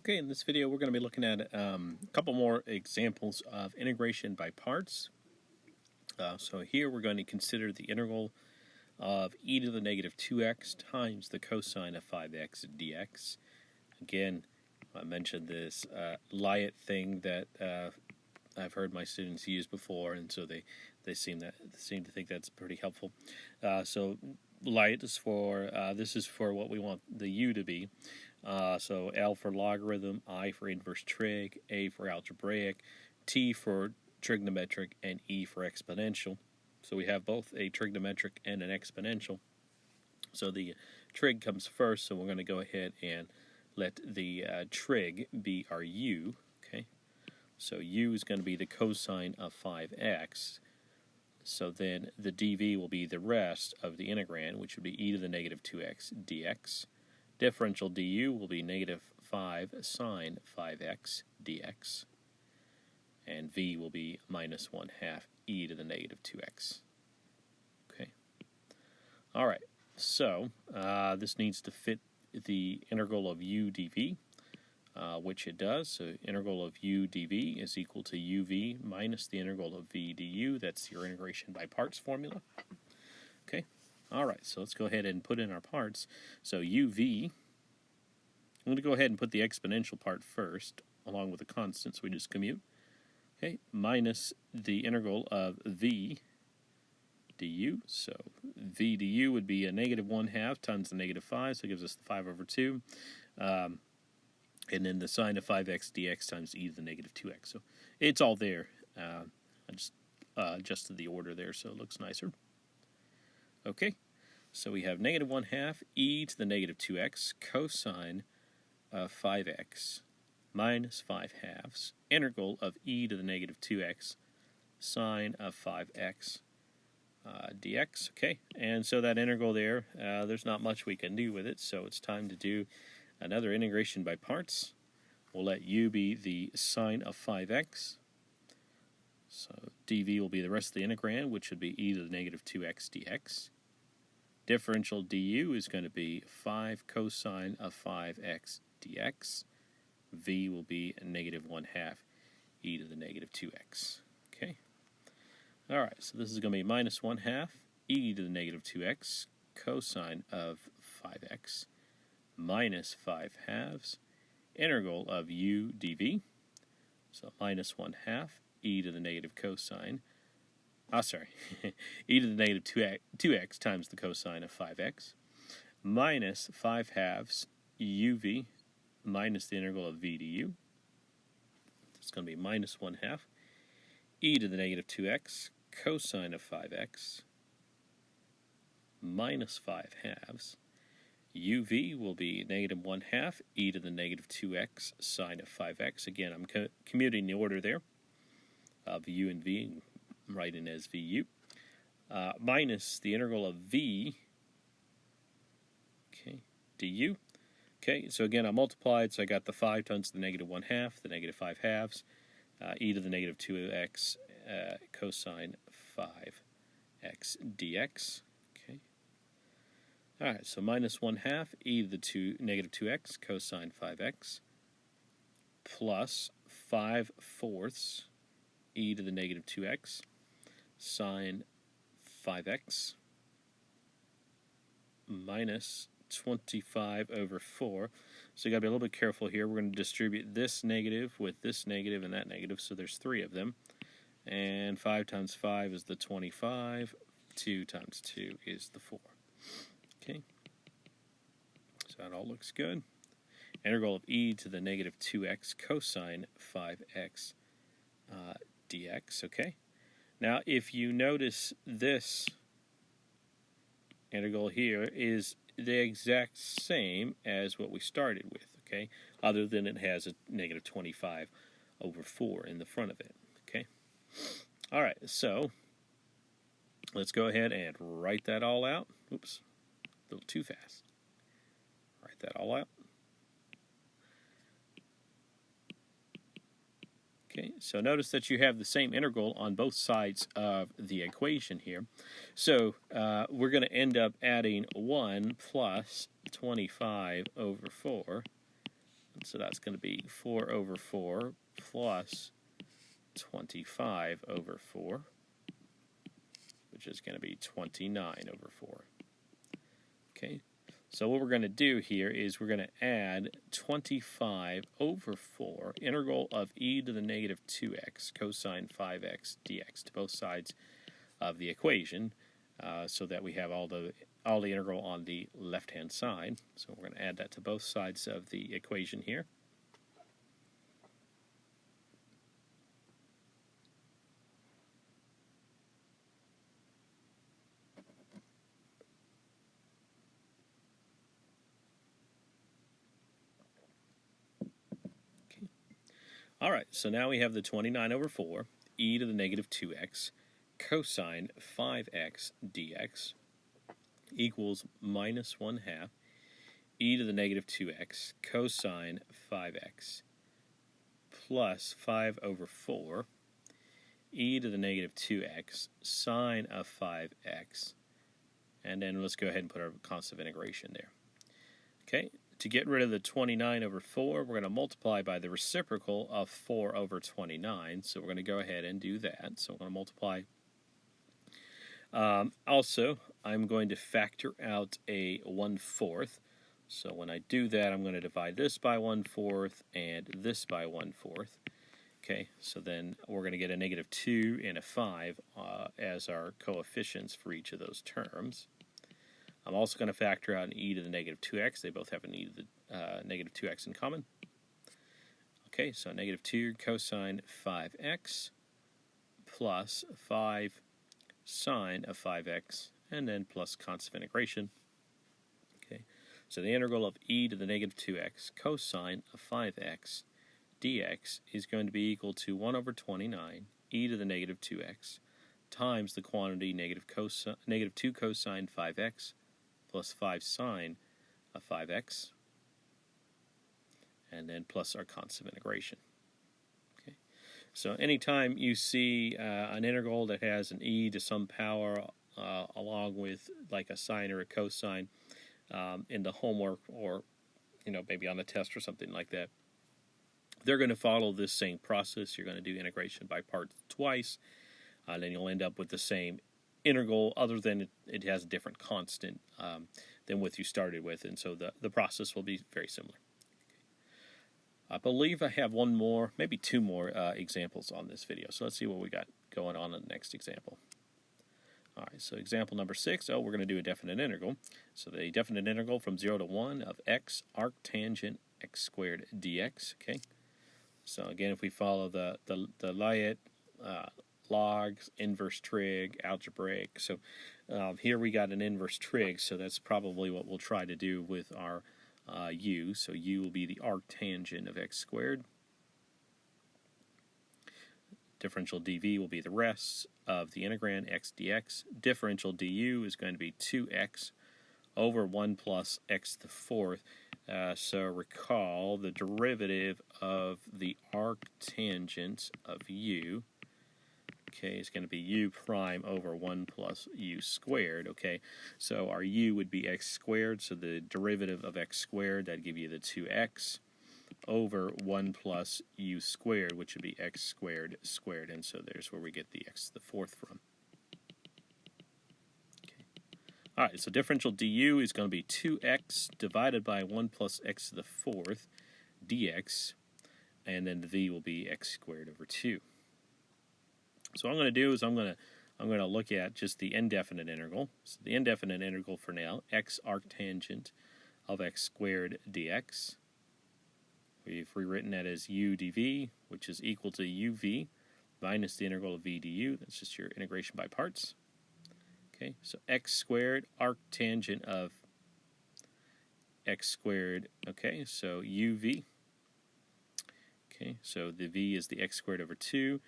Okay, in this video we're going to be looking at a couple more examples of integration by parts. So here we're going to consider the integral of e to the negative 2x times the cosine of 5x dx. Again, I mentioned this Lyot thing that I've heard my students use before, and so they seem to think that's pretty helpful. So Lyot is for this is for what we want the u to be. So L for logarithm, I for inverse trig, A for algebraic, T for trigonometric, and E for exponential. So we have both a trigonometric and an exponential. So the trig comes first, so we're going to go ahead and let the trig be our u. Okay, so u is going to be the cosine of 5x. So then the dv will be the rest of the integrand, which would be e to the negative 2x dx. Differential du will be negative 5 sine 5x dx. And v will be minus 1/2 e to the negative 2x. Okay. All right. So this needs to fit the integral of u dv, which it does. So integral of u dv is equal to uv minus the integral of v du. That's your integration by parts formula. Okay. All right. So let's go ahead and put in our parts. So uv, I'm going to go ahead and put the exponential part first, along with the constant, so we just commute. Okay, minus the integral of v du. So v du would be a negative 1/2 times the negative 5, so it gives us the 5/2. And then the sine of 5x dx times e to the negative 2x. So it's all there. I just adjusted the order there so it looks nicer. Okay, so we have negative 1/2 e to the negative 2x cosine of 5x minus 5/2 integral of e to the negative 2x sine of 5x dx. Okay, and so that integral there, there's not much we can do with it, so it's time to do another integration by parts. We'll let u be the sine of 5x. So dv will be the rest of the integrand, which would be e to the negative 2x dx. Differential du is going to be 5 cosine of 5x dx. V will be a negative 1/2 e to the negative 2x. Okay. All right, so this is going to be minus 1/2 e to the negative 2x cosine of 5x minus 5/2 integral of u dv. So minus 1/2 e to the negative cosine. E to the negative 2x times the cosine of 5x minus 5/2 uv minus the integral of v du. It's going to be minus 1/2 e to the negative 2x cosine of 5x minus 5/2. uv will be negative 1/2 e to the negative 2x sine of 5x. Again, I'm commuting the order there of u and v, and writing as vu, minus the integral of v, okay, du. Okay, so again, I multiplied, so I got the 5 times the negative 1/2, the negative 5/2, e to the negative 2x cosine 5x dx. Okay. All right, so minus 1/2 e to the negative 2x cosine 5x plus 5/4 e to the negative 2x sine 5x minus 25/4. So you got to be a little bit careful here. We're going to distribute this negative with this negative and that negative, so there's 3 of them. And 5 times 5 is the 25. 2 times 2 is the 4. Okay. So that all looks good. Integral of e to the negative 2x cosine 5x dx. Okay. Now, if you notice, this integral here is the exact same as what we started with, okay, other than it has a negative 25/4 in the front of it, okay. All right, so let's go ahead and write that all out. Oops, a little too fast. Write that all out. Okay, so notice that you have the same integral on both sides of the equation here. So we're going to end up adding 1 plus 25/4 So that's going to be 4 over 4 plus 25 over 4, which is going to be 29 over 4. Okay, so what we're going to do here is we're going to add 25 over 4 integral of e to the negative 2x cosine 5x dx to both sides of the equation, so that we have all the integral on the left-hand side. So we're going to add that to both sides of the equation here. Okay. All right, so now we have the 29 over 4 e to the negative 2x cosine 5x dx equals minus 1/2 e to the negative 2x cosine 5x plus 5 over 4 e to the negative 2x sine of 5x, and then let's go ahead and put our constant of integration there. Okay, to get rid of the 29 over 4, we're going to multiply by the reciprocal of 4 over 29, so we're going to go ahead and do that. So I'm going to multiply. Also, I'm going to factor out a 1/4. So when I do that, I'm going to divide this by 1/4 and this by 1/4. Okay, so then we're going to get a negative 2 and a 5 as our coefficients for each of those terms. I'm also going to factor out an e to the negative 2x. They both have an e to the negative 2x in common. Okay, so negative 2 cosine 5x plus 5 sine of 5x, and then plus constant of integration. Okay, so the integral of e to the negative 2x cosine of 5x dx is going to be equal to 1 over 29 e to the negative 2x times the quantity negative 2 cosine 5x plus 5 sine of 5x, and then plus our constant of integration. Okay, so anytime you see an integral that has an e to some power along with like a sine or a cosine in the homework, or maybe on the test or something like that, they're going to follow this same process. You're going to do integration by parts twice, and then you'll end up with the same integral, other than it has a different constant than what you started with, and so the process will be very similar. I believe I have one more, maybe two more examples on this video, so let's see what we got going on in the next example. All right, so example number 6, we're going to do a definite integral. So the definite integral from 0 to 1 of x arctangent x squared dx, okay? So again, if we follow the Layet logs, inverse trig, algebraic. So here we got an inverse trig, so that's probably what we'll try to do with our u. So u will be the arctangent of x squared. Differential dv will be the rest of the integrand x dx. Differential du is going to be 2x over 1 plus x to the fourth. So recall the derivative of the arctangent of u, okay, is going to be u prime over 1 plus u squared, okay? So our u would be x squared, so the derivative of x squared, that'd give you the 2x over 1 plus u squared, which would be x squared squared, and so there's where we get the x to the fourth from. All right, so differential du is going to be 2x divided by 1 plus x to the fourth dx, and then the v will be x squared over 2. So what I'm going to do is I'm going to look at just the indefinite integral. So the indefinite integral for now, x arctangent of x squared dx. We've rewritten that as u dv, which is equal to uv minus the integral of v du. That's just your integration by parts. Okay, so x squared arctangent of x squared, okay, so uv. Okay, so the v is the x squared over 2,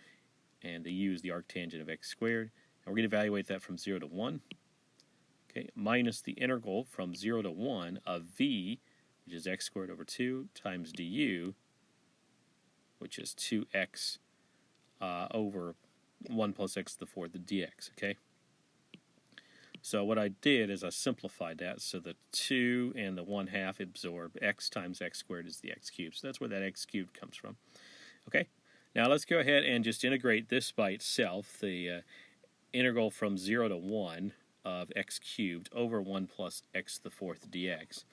and the u is the arctangent of x squared. And we're going to evaluate that from 0 to 1. Okay, minus the integral from 0 to 1 of v, which is x squared over 2, times du, which is 2x over 1 plus x to the fourth, the dx, okay? So what I did is I simplified that, so the 2 and the 1/2 absorb x times x squared is the x cubed. So that's where that x cubed comes from. Okay, now let's go ahead and just integrate this by itself, the integral from 0 to 1 of x cubed over 1 plus x to the fourth dx.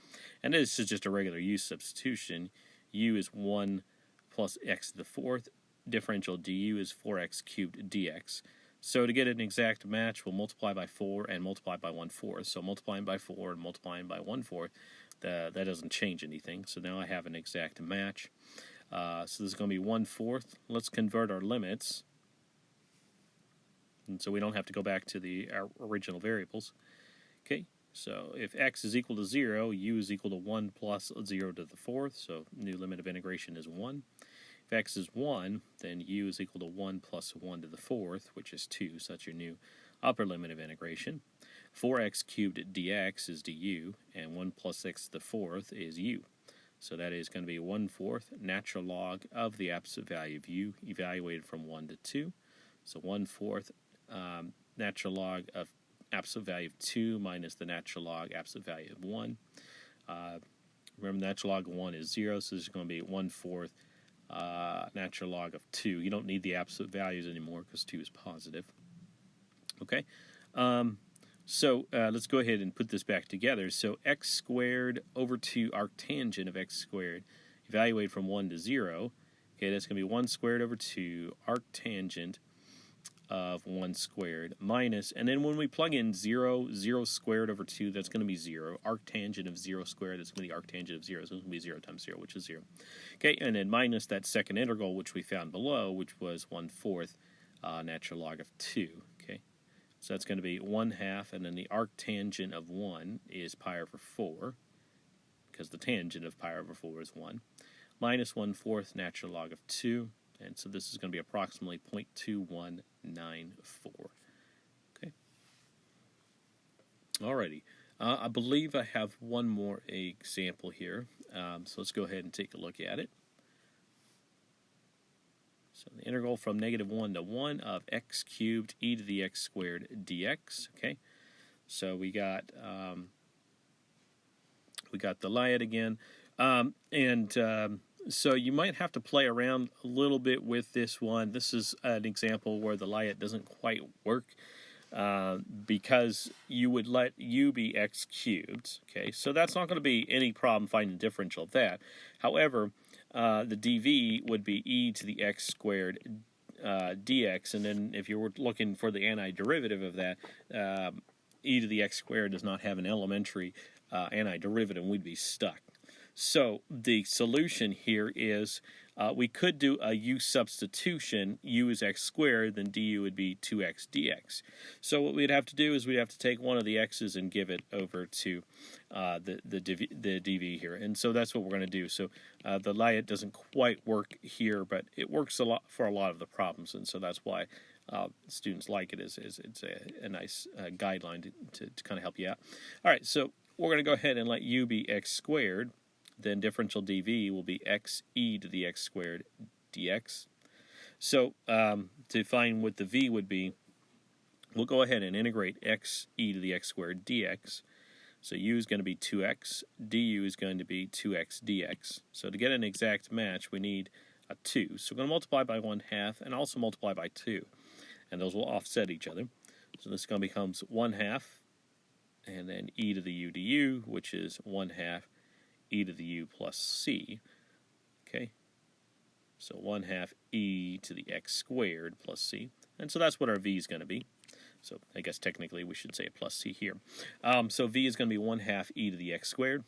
And this is just a regular u substitution. U is 1 plus x to the fourth. Differential du is 4x cubed dx. So to get an exact match, we'll multiply by 4 and multiply by 1/4. So multiplying by 4 and multiplying by 1/4, that doesn't change anything. So now I have an exact match. So this is going to be 1/4. Let's convert our limits. And so we don't have to go back to our original variables. Okay, so if x is equal to 0, u is equal to 1 plus 0 to the fourth. So new limit of integration is 1. If x is 1, then u is equal to 1 plus 1 to the fourth, which is 2. So that's your new upper limit of integration. 4x cubed dx is du, and 1 plus x to the fourth is u. So that is going to be 1/4 natural log of the absolute value of u, evaluated from 1 to 2. So 1/4 natural log of absolute value of 2 minus the natural log absolute value of 1. Remember, the natural log of 1 is 0, so this is going to be 1/4 natural log of 2. You don't need the absolute values anymore because 2 is positive. Okay, so let's go ahead and put this back together. So x squared over 2 arctangent of x squared, evaluate from 1 to 0. Okay, that's going to be 1 squared over 2 arctangent of 1 squared minus, and then when we plug in 0 squared over 2, that's going to be 0. Arctangent of 0 squared, that's going to be arctangent of 0, so it's going to be 0 times 0, which is 0. Okay, and then minus that second integral, which we found below, which was 1/4 natural log of 2. Okay, so that's going to be 1/2, and then the arctangent of 1 is pi over 4, because the tangent of pi over 4 is 1, minus 1/4 natural log of 2. And so this is going to be approximately 0.2194. Okay. Alrighty. I believe I have one more example here. So let's go ahead and take a look at it. So the integral from -1 to 1 of x cubed e to the x squared dx. Okay. So we got the Layet again, so you might have to play around a little bit with this one. This is an example where the Layet doesn't quite work because you would let u be x cubed. Okay, so that's not going to be any problem finding the differential of that. However, the dv would be e to the x squared dx, and then if you were looking for the antiderivative of that, e to the x squared does not have an elementary antiderivative, and we'd be stuck. So the solution here is we could do a u substitution. U is x squared, then du would be 2x dx. So what we'd have to do is we'd have to take one of the x's and give it over to the dv here. And so that's what we're going to do. So the Layet doesn't quite work here, but it works a lot for a lot of the problems. And so that's why students like it. It's a nice guideline to kind of help you out. All right, so we're going to go ahead and let u be x squared. Then differential dv will be x e to the x squared dx. So to find what the v would be, we'll go ahead and integrate x e to the x squared dx. So u is going to be 2x, du is going to be 2x dx. So to get an exact match, we need a 2. So we're going to multiply by 1/2 and also multiply by 2. And those will offset each other. So this is going to become 1/2, and then e to the u du, which is 1/2 e to the u plus c. Okay, so 1/2 e to the x squared plus c. And so that's what our v is going to be. So I guess technically we should say a plus c here. So v is going to be 1/2 e to the x squared.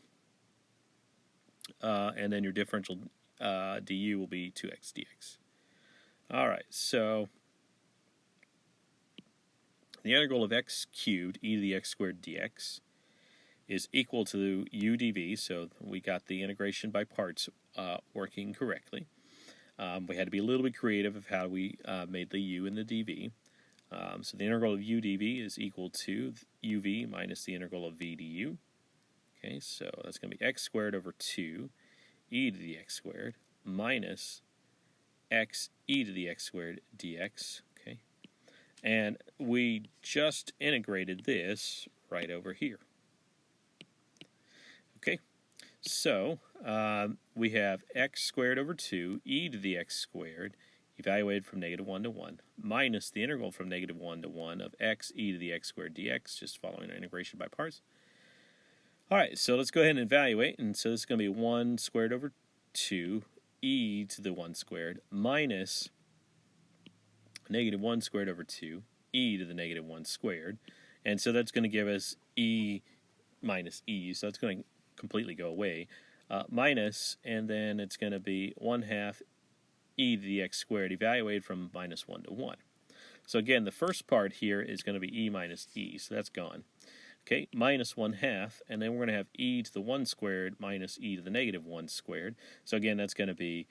And then your differential du will be 2x dx. All right, so the integral of x cubed e to the x squared dx is equal to u dv, so we got the integration by parts working correctly. We had to be a little bit creative of how we made the u and the dv. So the integral of u dv is equal to uv minus the integral of v du. Okay, so that's going to be x squared over 2 e to the x squared minus x e to the x squared dx. Okay, and we just integrated this right over here. Okay, so we have x squared over 2 e to the x squared evaluated from -1 to 1 minus the integral from -1 to 1 of x e to the x squared dx, just following our integration by parts. All right, so let's go ahead and evaluate. And so this is going to be 1 squared over 2 e to the 1 squared minus -1 squared over 2 e to the -1 squared. And so that's going to give us e minus e, so that's going to completely go away. Minus, and then it's going to be 1/2 e to the x squared evaluated from -1 to 1. So again, the first part here is going to be e minus e, so that's gone. Okay, minus 1/2, and then we're going to have e to the 1 squared minus e to the -1 squared. So again, that's going to be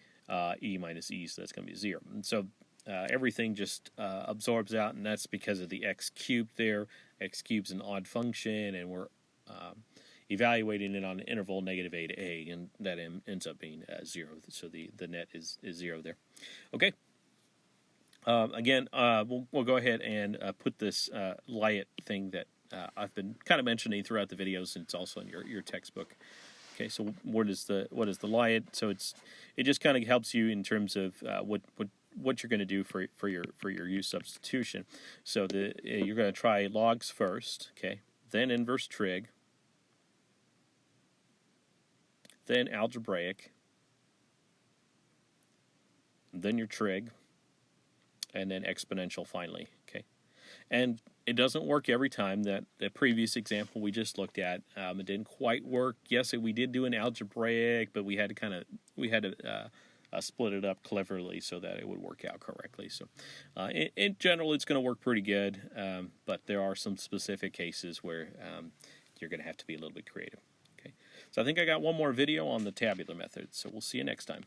e minus e, so that's going to be 0. And so everything just absorbs out, and that's because of the x cubed there. X cube's an odd function, and we're evaluating it on an interval -a to a, and that ends up being 0. So the net is 0 there. Okay. Again, we'll go ahead and put this Layet thing that I've been kind of mentioning throughout the videos, and it's also in your textbook. Okay, so what is the Layet? So it just kind of helps you in terms of what you're going to do for your U substitution. So you're going to try logs first, okay, then inverse trig, then algebraic, then your trig, and then exponential finally, okay? And it doesn't work every time. That the previous example we just looked at, it didn't quite work. Yes, we did do an algebraic, but we had to split it up cleverly so that it would work out correctly. So in general, it's going to work pretty good, but there are some specific cases where you're going to have to be a little bit creative. Okay, so I think I got one more video on the tabular method, so we'll see you next time.